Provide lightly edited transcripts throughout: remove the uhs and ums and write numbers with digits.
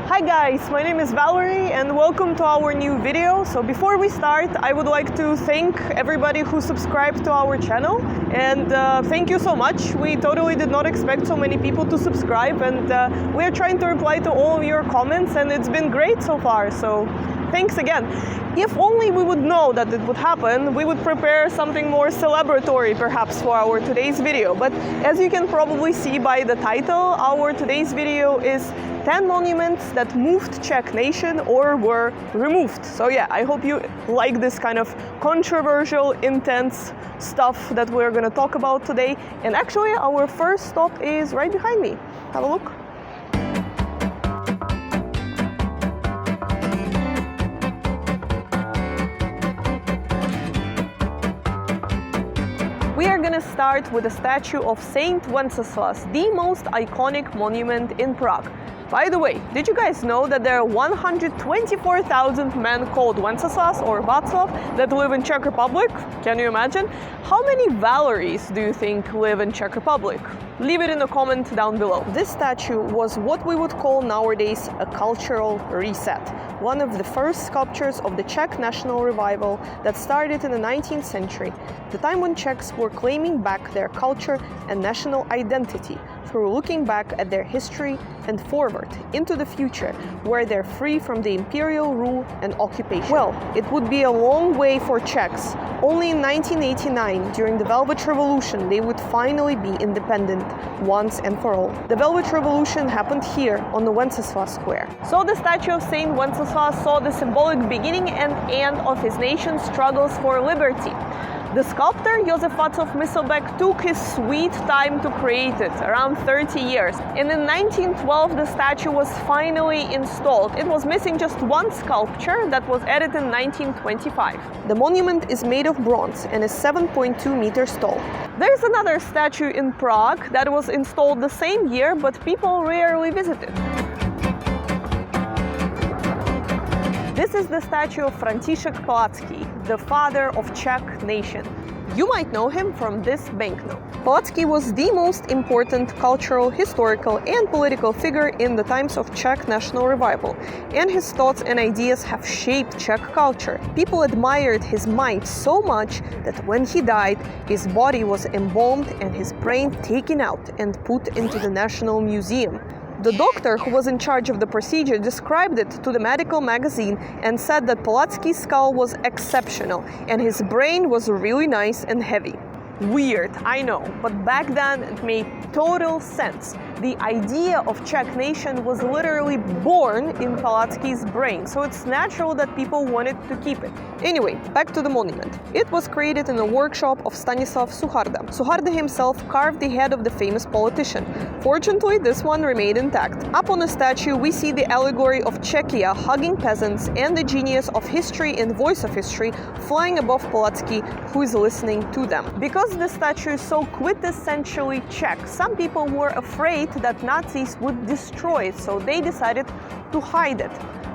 Hi guys, my name is Valerie and welcome to our new video. So before we start, I would like to thank everybody who subscribed to our channel and thank you so much. We totally did not expect so many people to subscribe and we are trying to reply to all of your comments and it's been great so far, so thanks again. If only we would know that it would happen, we would prepare something more celebratory perhaps for our today's video. But as you can probably see by the title, our today's video is 10 monuments that moved Czech nation or were removed. So yeah, I hope you like this kind of controversial, intense stuff that we're gonna talk about today. And actually, our first stop is right behind me. Have a look. We are going to start with the statue of Saint Wenceslas, the most iconic monument in Prague. By the way, did you guys know that there are 124,000 men called Wenceslas or Václav that live in Czech Republic? Can you imagine? How many Valeries do you think live in Czech Republic? Leave it in a comment down below. This statue was what we would call nowadays a cultural reset. One of the first sculptures of the Czech national revival that started in the 19th century, the time when Czechs were claiming back their culture and national identity through looking back at their history and forward into the future, where they're free from the imperial rule and occupation. Well, it would be a long way for Czechs. Only in 1989, during the Velvet Revolution, they would finally be independent once and for all. The Velvet Revolution happened here on the Wenceslas Square. So the statue of Saint Wenceslas saw the symbolic beginning and end of his nation's struggles for liberty. The sculptor Josef Václav Myslbek took his sweet time to create it, around 30 years. And in 1912 the statue was finally installed. It was missing just one sculpture that was added in 1925. The monument is made of bronze and is 7.2 meters tall. There's another statue in Prague that was installed the same year, but people rarely visit it. This is the statue of Frantisek Palacky, the father of Czech nation. You might know him from this banknote. Palacky was the most important cultural, historical and political figure in the times of Czech national revival, and his thoughts and ideas have shaped Czech culture. People admired his mind so much that when he died, his body was embalmed and his brain taken out and put into the National Museum. The doctor who was in charge of the procedure described it to the medical magazine and said that Palacky's skull was exceptional and his brain was really nice and heavy. Weird, I know, but back then it made total sense. The idea of Czech nation was literally born in Palacky's brain, so it's natural that people wanted to keep it. Anyway, back to the monument. It was created in the workshop of Stanislav Sucharda. Sucharda himself carved the head of the famous politician. Fortunately, this one remained intact. Up on the statue, we see the allegory of Czechia hugging peasants and the genius of history and voice of history flying above Palacky, who is listening to them. Because the statue is so quintessentially Czech, some people were afraid that Nazis would destroy it, so they decided to hide it.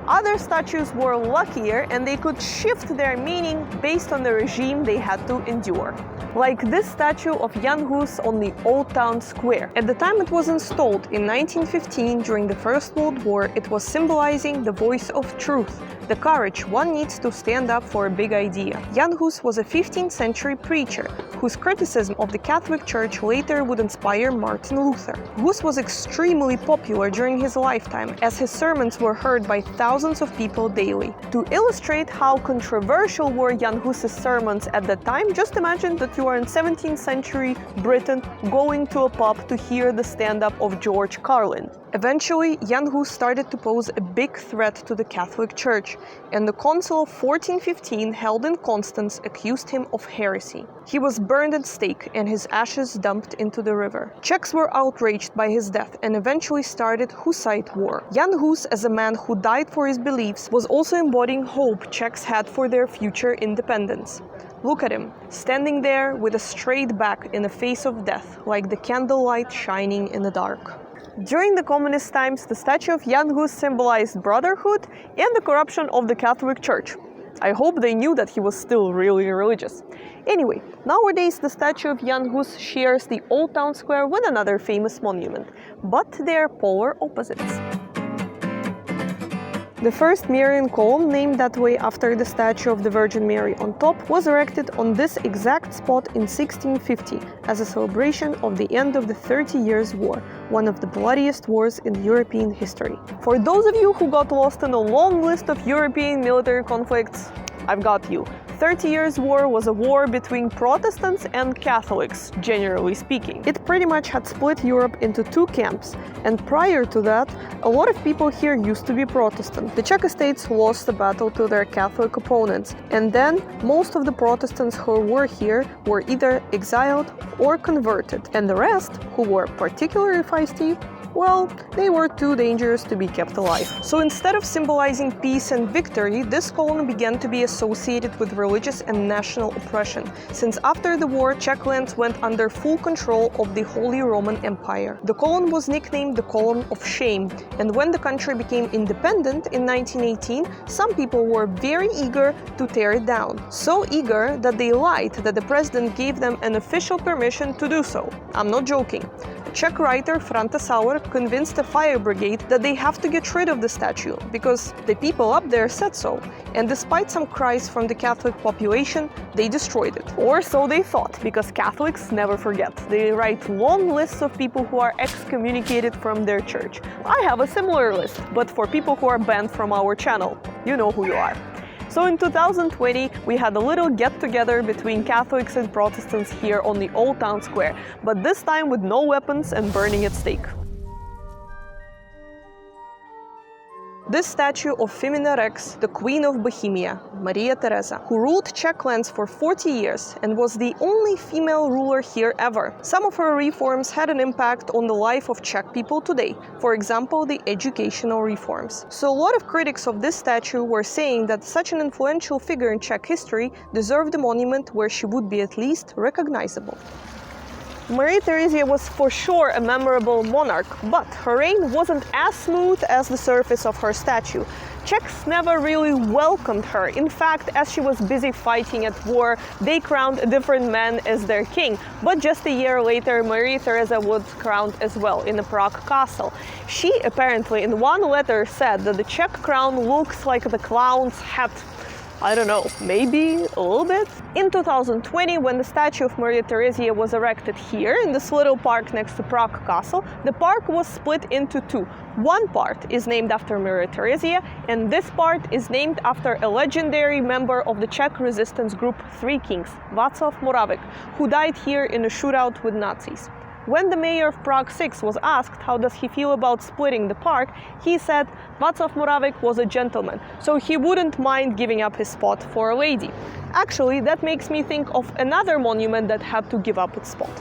Other statues were luckier and they could shift their meaning based on the regime they had to endure. Like this statue of Jan Hus on the Old Town Square. At the time it was installed in 1915 during the First World War, it was symbolizing the voice of truth, the courage one needs to stand up for a big idea. Jan Hus was a 15th century preacher whose criticism of the Catholic Church later would inspire Martin Luther. Hus was extremely popular during his lifetime, as his sermons were heard by thousands of people daily. To illustrate how controversial were Jan Hus's sermons at that time, just imagine that you are in 17th century Britain going to a pub to hear the stand-up of George Carlin. Eventually, Jan Hus started to pose a big threat to the Catholic Church, and the Council of 1415 held in Constance accused him of heresy. He was burned at stake and his ashes dumped into the river. Czechs were outraged by his death and eventually started Hussite War. Jan Hus, as a man who died for his beliefs, was also embodying hope Czechs had for their future independence. Look at him, standing there with a straight back in the face of death, like the candlelight shining in the dark. During the communist times, the statue of Jan Hus symbolized brotherhood and the corruption of the Catholic Church. I hope they knew that he was still really religious. Anyway, nowadays the statue of Jan Hus shares the Old Town Square with another famous monument, but they are polar opposites. The first Marian column, named that way after the statue of the Virgin Mary on top, was erected on this exact spot in 1650 as a celebration of the end of the 30 Years' War, one of the bloodiest wars in European history. For those of you who got lost in a long list of European military conflicts, I've got you. 30 Years' War was a war between Protestants and Catholics, generally speaking. It pretty much had split Europe into two camps, and prior to that, a lot of people here used to be Protestant. The Czech estates lost the battle to their Catholic opponents, and then most of the Protestants who were here were either exiled or converted, and the rest, who were particularly feisty, well, they were too dangerous to be kept alive. So instead of symbolizing peace and victory, this column began to be associated with religious and national oppression, since after the war, Czech lands went under full control of the Holy Roman Empire. The column was nicknamed the Column of Shame, and when the country became independent in 1918, some people were very eager to tear it down. So eager that they lied that the president gave them an official permission to do so. I'm not joking. Czech writer Frantisek convinced a fire brigade that they have to get rid of the statue because the people up there said so, and despite some cries from the Catholic population, they destroyed it. Or so they thought, because Catholics never forget. They write long lists of people who are excommunicated from their church. I have a similar list, but for people who are banned from our channel. You know who you are. So in 2020, we had a little get-together between Catholics and Protestants here on the Old Town Square, but this time with no weapons and burning at stake. This statue of Femina Rex, the Queen of Bohemia, Maria Theresa, who ruled Czech lands for 40 years and was the only female ruler here ever. Some of her reforms had an impact on the life of Czech people today, for example, the educational reforms. So a lot of critics of this statue were saying that such an influential figure in Czech history deserved a monument where she would be at least recognizable. Maria Theresa was for sure a memorable monarch, but her reign wasn't as smooth as the surface of her statue. Czechs never really welcomed her. In fact, as she was busy fighting at war, they crowned a different man as their king. But just a year later, Maria Theresa was crowned as well in the Prague castle. She apparently in one letter said that the Czech crown looks like the clown's hat. I don't know, maybe a little bit? In 2020, when the statue of Maria Theresa was erected here in this little park next to Prague Castle, the park was split into two. One part is named after Maria Theresa, and this part is named after a legendary member of the Czech resistance group Three Kings, Václav Moravec, who died here in a shootout with Nazis. When the mayor of Prague 6 was asked how does he feel about splitting the park, he said Václav Moravec was a gentleman, so he wouldn't mind giving up his spot for a lady. Actually, that makes me think of another monument that had to give up its spot.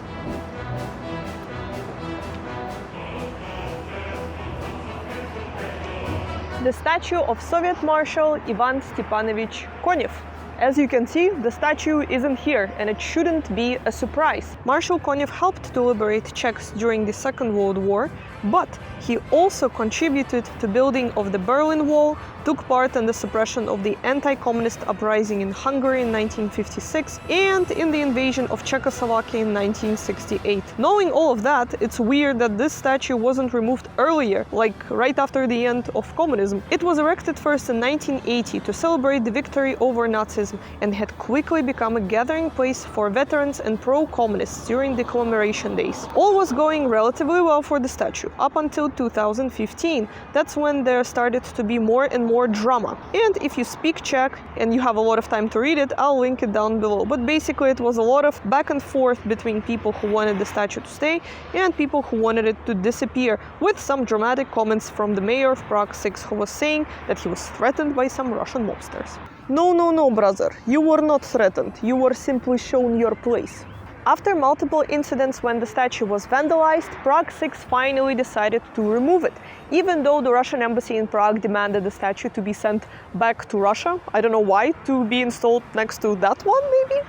The statue of Soviet Marshal Ivan Stepanovich Konev. As you can see, the statue isn't here, and it shouldn't be a surprise. Marshal Konev helped to liberate Czechs during the Second World War, but he also contributed to building of the Berlin Wall, took part in the suppression of the anti-communist uprising in Hungary in 1956, and in the invasion of Czechoslovakia in 1968. Knowing all of that, it's weird that this statue wasn't removed earlier, like right after the end of communism. It was erected first in 1980 to celebrate the victory over Nazism and had quickly become a gathering place for veterans and pro-communists during the commemoration days. All was going relatively well for the statue, up until 2015. That's when there started to be more and more drama. And if you speak Czech and you have a lot of time to read it, I'll link it down below. But basically it was a lot of back and forth between people who wanted the statue to stay and people who wanted it to disappear, with some dramatic comments from the mayor of Prague 6, who was saying that he was threatened by some Russian mobsters. No, brother, you were not threatened, you were simply shown your place. After multiple incidents when the statue was vandalized, Prague 6 finally decided to remove it, even though the Russian embassy in Prague demanded the statue to be sent back to Russia. I don't know why, to be installed next to that one, maybe?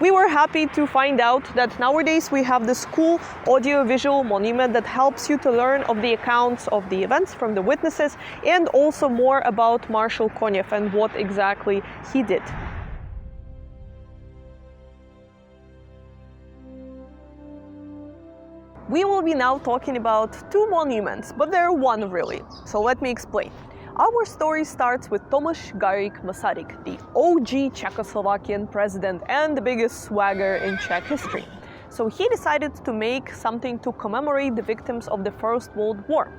We were happy to find out that nowadays we have this cool audio-visual monument that helps you to learn of the accounts of the events from the witnesses and also more about Marshal Konev and what exactly he did. We will be now talking about two monuments, but they're one really, so let me explain. Our story starts with Tomáš Garrigue Masaryk, the OG Czechoslovakian president and the biggest swagger in Czech history. So he decided to make something to commemorate the victims of the First World War.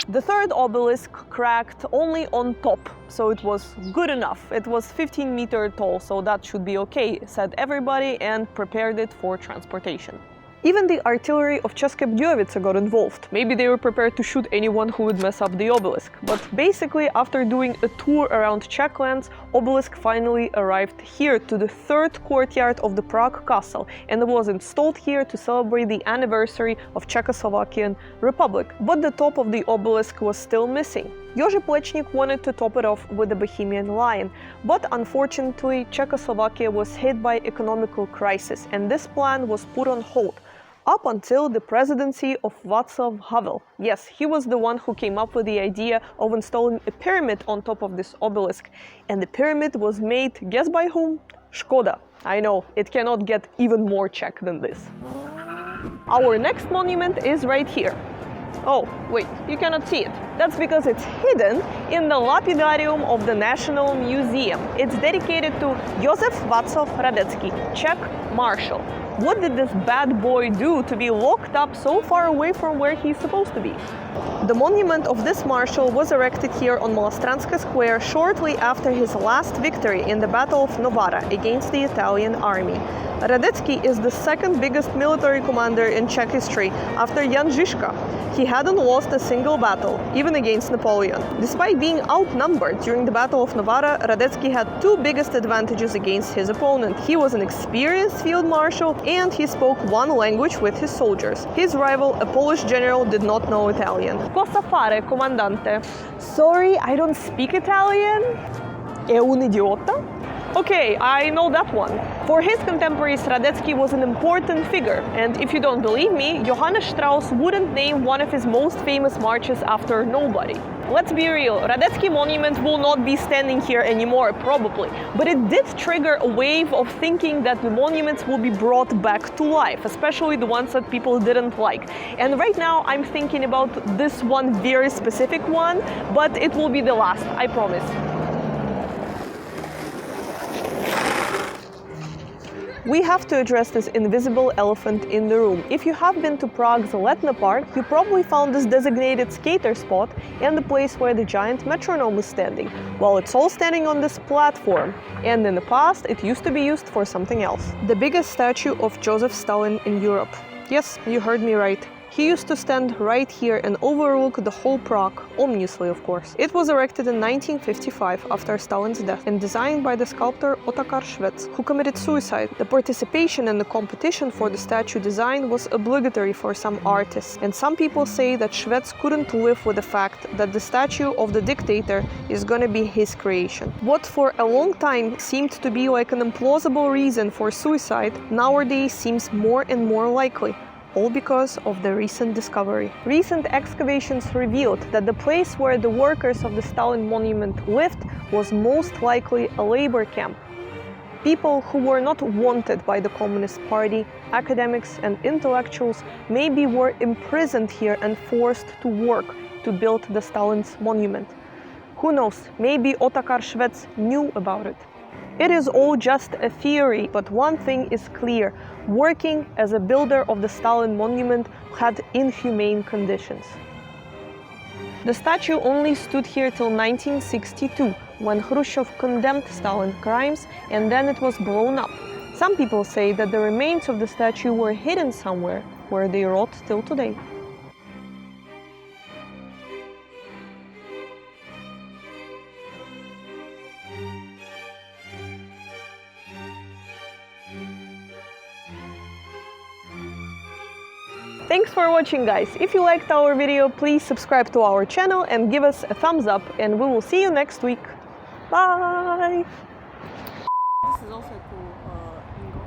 The third obelisk cracked only on top, so it was good enough. It was 15 meters tall, so that should be okay, said everybody, and prepared it for transportation. Even the artillery of České Budějovice got involved. Maybe they were prepared to shoot anyone who would mess up the obelisk. But basically, after doing a tour around Czech lands, obelisk finally arrived here to the third courtyard of the Prague castle, and it was installed here to celebrate the anniversary of Czechoslovakian Republic. But the top of the obelisk was still missing. Jože Plečnik wanted to top it off with a Bohemian lion, but unfortunately Czechoslovakia was hit by economical crisis, and this plan was put on hold. Up until the presidency of Václav Havel. Yes, he was the one who came up with the idea of installing a pyramid on top of this obelisk. And the pyramid was made, guess by whom? Škoda. I know, it cannot get even more Czech than this. Our next monument is right here. Oh, wait, you cannot see it. That's because it's hidden in the lapidarium of the National Museum. It's dedicated to Josef Václav Radecky, Czech Marshal. What did this bad boy do to be locked up so far away from where he's supposed to be? The monument of this marshal was erected here on Malostranské Square shortly after his last victory in the Battle of Novara against the Italian army. Radecky is the second biggest military commander in Czech history after Jan Žižka. He hadn't lost a single battle, even against Napoleon. Despite being outnumbered during the Battle of Novara, Radecky had two biggest advantages against his opponent. He was an experienced field marshal and he spoke one language with his soldiers. His rival, a Polish general, did not know Italian. Cosa fare, comandante? Sorry, I don't speak Italian. È un idiota? Okay, I know that one. For his contemporaries, Radecky was an important figure, and if you don't believe me, Johannes Strauss wouldn't name one of his most famous marches after nobody. Let's be real, Radecky Monument will not be standing here anymore, probably, but it did trigger a wave of thinking that the monuments will be brought back to life, especially the ones that people didn't like. And right now I'm thinking about this one very specific one, but it will be the last, I promise. We have to address this invisible elephant in the room. If you have been to Prague's Letná Park, you probably found this designated skater spot and the place where the giant metronome is standing. Well, it's all standing on this platform, and in the past it used to be used for something else. The biggest statue of Joseph Stalin in Europe. Yes, you heard me right. He used to stand right here and overlook the whole Prague, ominously of course. It was erected in 1955 after Stalin's death and designed by the sculptor Otakar Švec, who committed suicide. The participation in the competition for the statue design was obligatory for some artists, and some people say that Švec couldn't live with the fact that the statue of the dictator is gonna be his creation. What for a long time seemed to be like an implausible reason for suicide nowadays seems more and more likely. All because of the recent discovery. Recent excavations revealed that the place where the workers of the Stalin monument lived was most likely a labor camp. People who were not wanted by the Communist Party, academics and intellectuals maybe were imprisoned here and forced to work to build the Stalin's monument. Who knows, maybe Otakar Švec knew about it. It is all just a theory, but one thing is clear. Working as a builder of the Stalin monument had inhumane conditions. The statue only stood here till 1962, when Khrushchev condemned Stalin's crimes, and then it was blown up. Some people say that the remains of the statue were hidden somewhere, where they rot till today. Thanks for watching, guys. If you liked our video, please subscribe to our channel and give us a thumbs up, and we will see you next week. Bye! This is also cool angle.